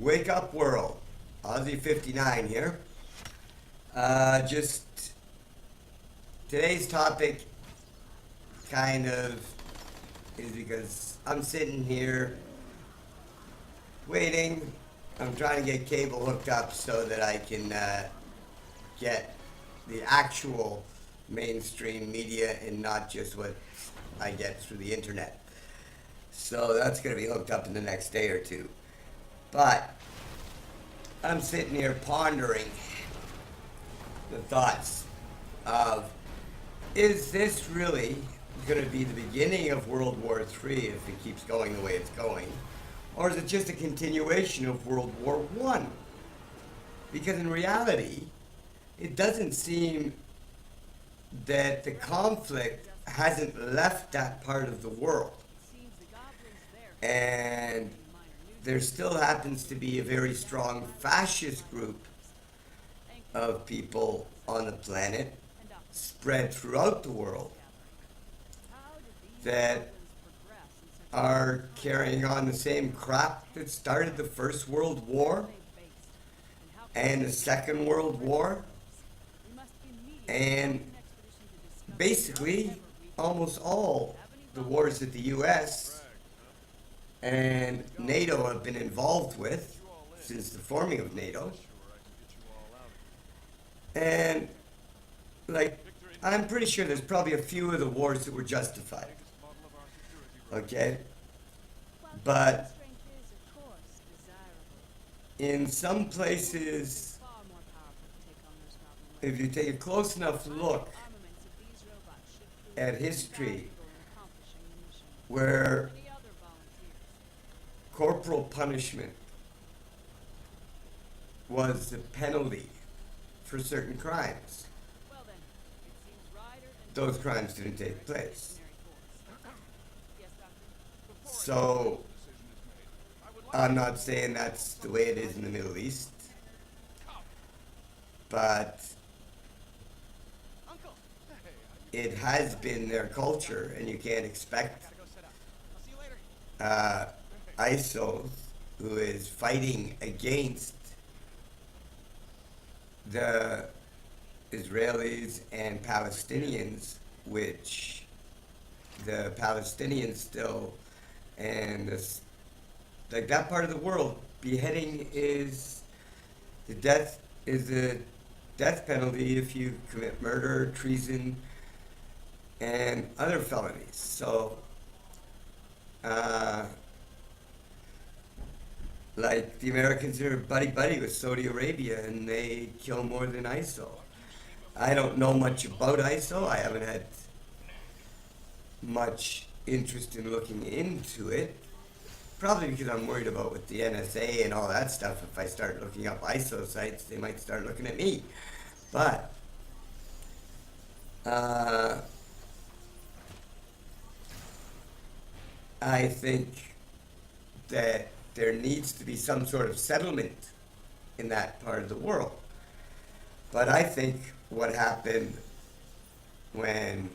Wake up world. Aussie 59 here. Just today's topic kind of is because I'm sitting here waiting. I'm trying to get cable hooked up so that I can get the actual mainstream media and not just what I get through the internet. So that's going to be hooked up in the next day or two. But I'm sitting here pondering the thoughts of, is this really going to be the beginning of World War III if it keeps going the way it's going? Or is it just a continuation of World War I? Because in reality, it doesn't seem that the conflict hasn't left that part of the world. And there still happens to be a very strong fascist group of people on the planet spread throughout the world that are carrying on the same crap that started the First World War and the Second World War and basically almost all the wars that the US and NATO have been involved with since the forming of NATO. And I'm pretty sure there's probably a few of the wars that were justified. Okay? But in some places, if you take a close enough look at history, where corporal punishment was the penalty for certain crimes, those crimes didn't take place. So, I'm not saying that's the way it is in the Middle East, but it has been their culture, and you can't expect ISIL, who is fighting against the Israelis and Palestinians, which the Palestinians still, and this, like that part of the world, beheading is the death penalty if you commit murder, treason, and other felonies. So, like the Americans are buddy-buddy with Saudi Arabia, and they kill more than ISIL. I don't know much about ISIL. I haven't had much interest in looking into it. Probably because I'm worried about with the NSA and all that stuff. If I start looking up ISIL sites, they might start looking at me. But I think that there needs to be some sort of settlement in that part of the world. But I think what happened when,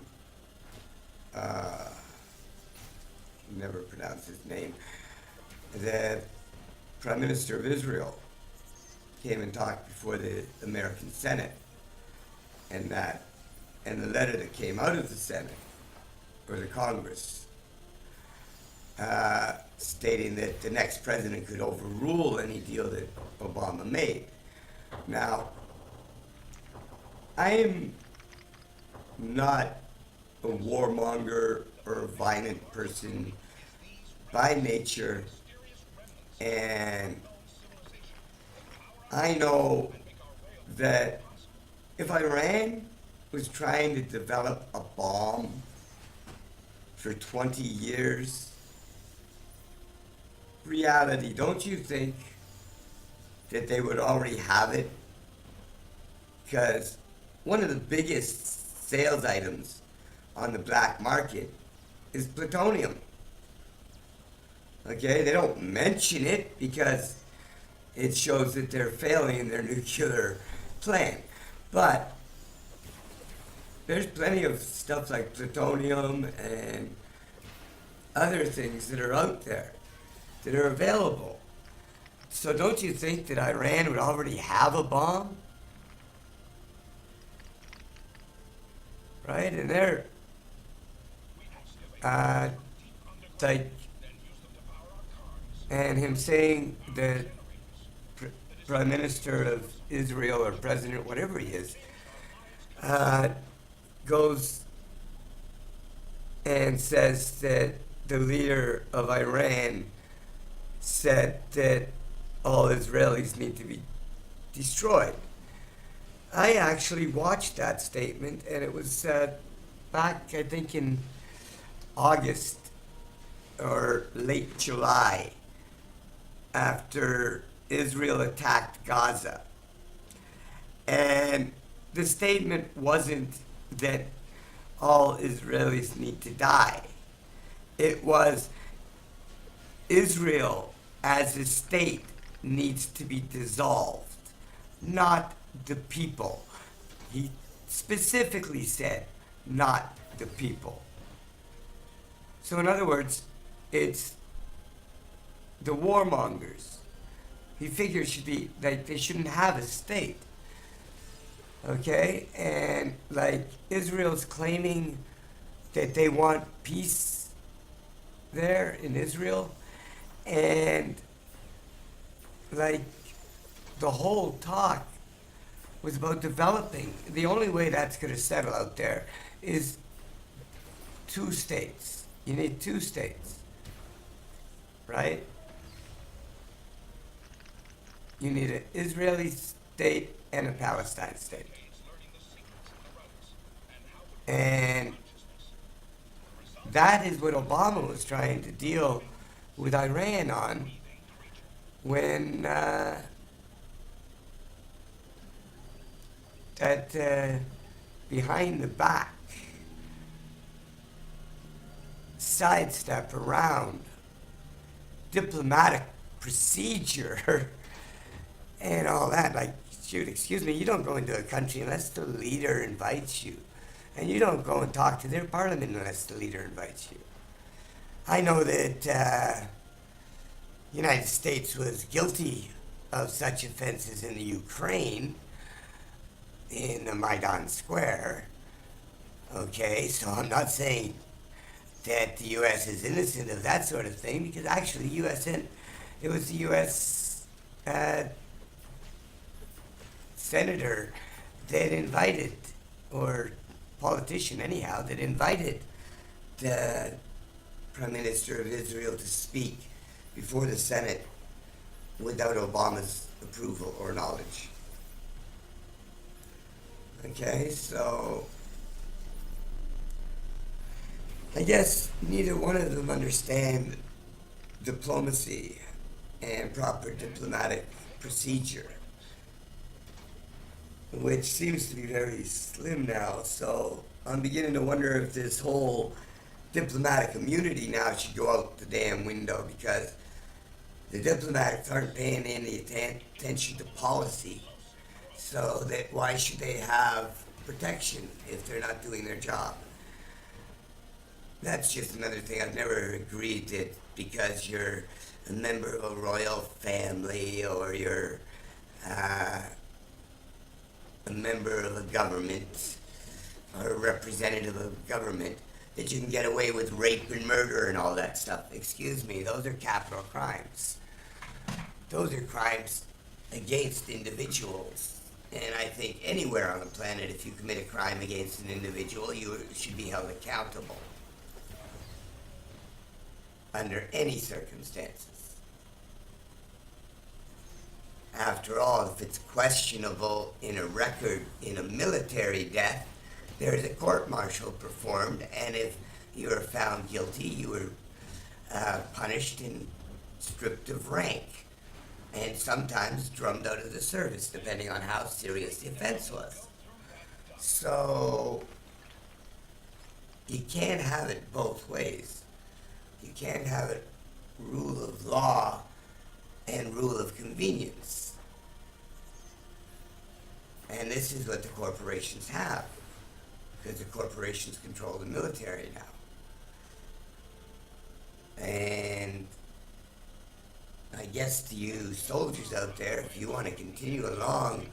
never pronounce his name, the Prime Minister of Israel came and talked before the American Senate, and the letter that came out of the Senate, or the Congress, stating that the next president could overrule any deal that Obama made. Now, I am not a warmonger or a violent person by nature, and I know that if Iran was trying to develop a bomb for 20 years, reality, don't you think that they would already have it? Because one of the biggest sales items on the black market is plutonium. Okay, they don't mention it because it shows that they're failing in their nuclear plan. But there's plenty of stuff like plutonium and other things that are out there that are available. So don't you think that Iran would already have a bomb? Right? And they're uh, like, and him saying that Prime Minister of Israel or President, whatever he is, uh, goes and says that the leader of Iran said that all Israelis need to be destroyed. I actually watched that statement, and it was back, I think, in August or late July after Israel attacked Gaza. And the statement wasn't that all Israelis need to die. It was Israel as a state needs to be dissolved, not the people. He specifically said, not the people. So in other words, it's the warmongers. He figures should be like they shouldn't have a state. Okay? And like Israel's claiming that they want peace there in Israel, and like the whole talk was about developing. The only way that's going to settle out there is two states. You need two states, right? You need an Israeli state and a Palestine state. And that is what Obama was trying to deal with Iran on when that behind the back sidestep around diplomatic procedure and all that. Like, shoot, excuse me, you don't go into a country unless the leader invites you. And you don't go and talk to their parliament unless the leader invites you. I know that United States was guilty of such offenses in the Ukraine, in the Maidan Square. Okay, so I'm not saying that the U.S. is innocent of that sort of thing, because actually it was the U.S. Senator that invited, or politician anyhow, that invited the Prime Minister of Israel to speak before the Senate without Obama's approval or knowledge. Okay, so I guess neither one of them understand diplomacy and proper diplomatic procedure, which seems to be very slim now. So I'm beginning to wonder if this whole diplomatic immunity now should go out the damn window, because the diplomats aren't paying any attention to policy. So that why should they have protection if they're not doing their job? That's just another thing. I've never agreed that because you're a member of a royal family or you're a member of a government or a representative of government that you can get away with rape and murder and all that stuff. Excuse me, those are capital crimes. Those are crimes against individuals. And I think anywhere on the planet, if you commit a crime against an individual, you should be held accountable under any circumstances. After all, if it's questionable in a record in a military death, there is a court-martial performed, and if you are found guilty, you are punished and stripped of rank, and sometimes drummed out of the service, depending on how serious the offense was. So you can't have it both ways. You can't have it rule of law and rule of convenience. And this is what the corporations have, because the corporations control the military now. And I guess to you soldiers out there, if you want to continue along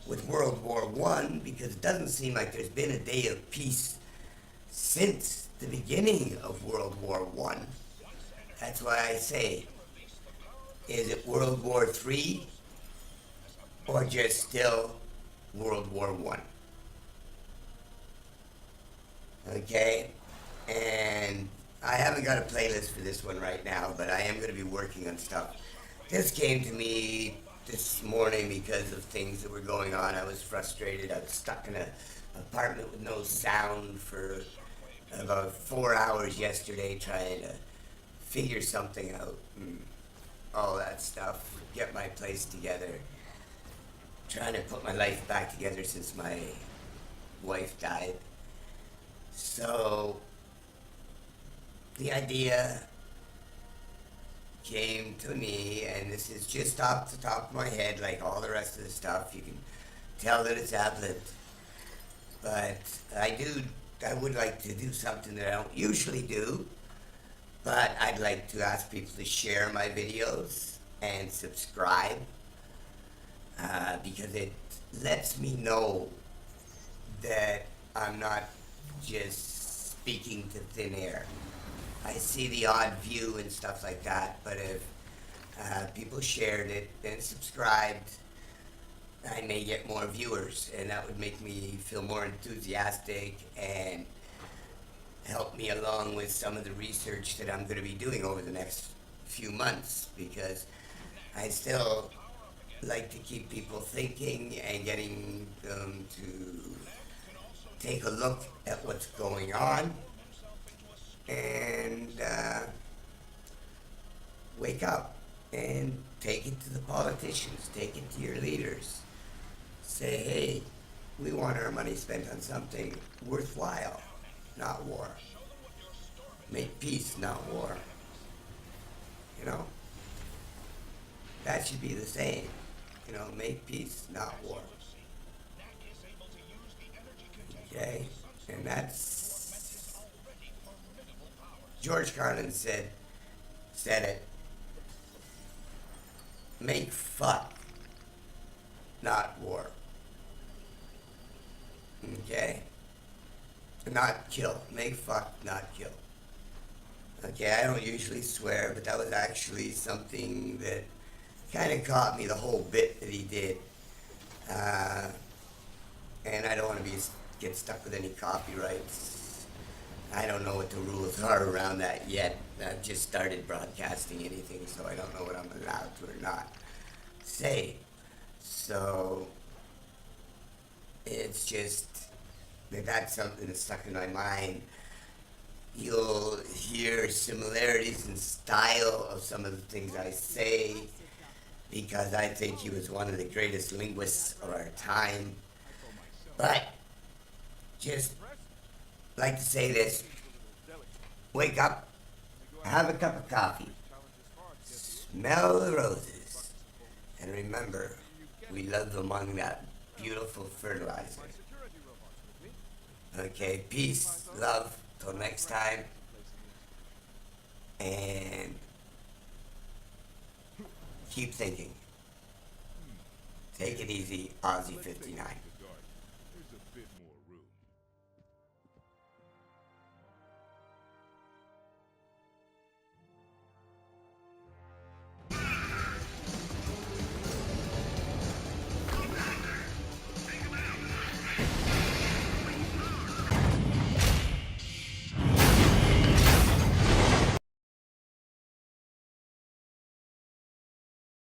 with World War One, because it doesn't seem like there's been a day of peace since the beginning of World War One. That's why I say, is it World War Three or just still World War One? Okay, and I haven't got a playlist for this one right now, but I am going to be working on stuff. This came to me this morning because of things that were going on. I was frustrated. I was stuck in an apartment with no sound for about 4 hours yesterday trying to figure something out and all that stuff, get my place together, trying to put my life back together since my wife died. So the idea came to me, and this is just off the top of my head, like all the rest of the stuff. You can tell that it's ad-libbed. But I would like to do something that I don't usually do, but I'd like to ask people to share my videos and subscribe, because it lets me know that I'm not just speaking to thin air. I see the odd view and stuff like that, but if people shared it and subscribed, I may get more viewers, and that would make me feel more enthusiastic and help me along with some of the research that I'm going to be doing over the next few months, because I still like to keep people thinking and getting them to take a look at what's going on and wake up and take it to the politicians, take it to your leaders. Say, hey, we want our money spent on something worthwhile, not war. Make peace, not war. You know? That should be the same. You know, make peace, not war. Okay? And that's... George Carlin said it. Make fuck, not war. Okay? Not kill. Make fuck, not kill. Okay, I don't usually swear, but that was actually something that kind of caught me, the whole bit that he did. And I don't want to get stuck with any copyrights. I don't know what the rules are around that yet. I've just started broadcasting anything, so I don't know what I'm allowed to or not say. So it's just that's something that's stuck in my mind. You'll hear similarities in style of some of the things I say, because I think he was one of the greatest linguists of our time. But just like to say this: wake up, have a cup of coffee, smell the roses, and remember, we live among that beautiful fertilizer. Okay, peace, love, till next time, and keep thinking. Take it easy, Aussie 59.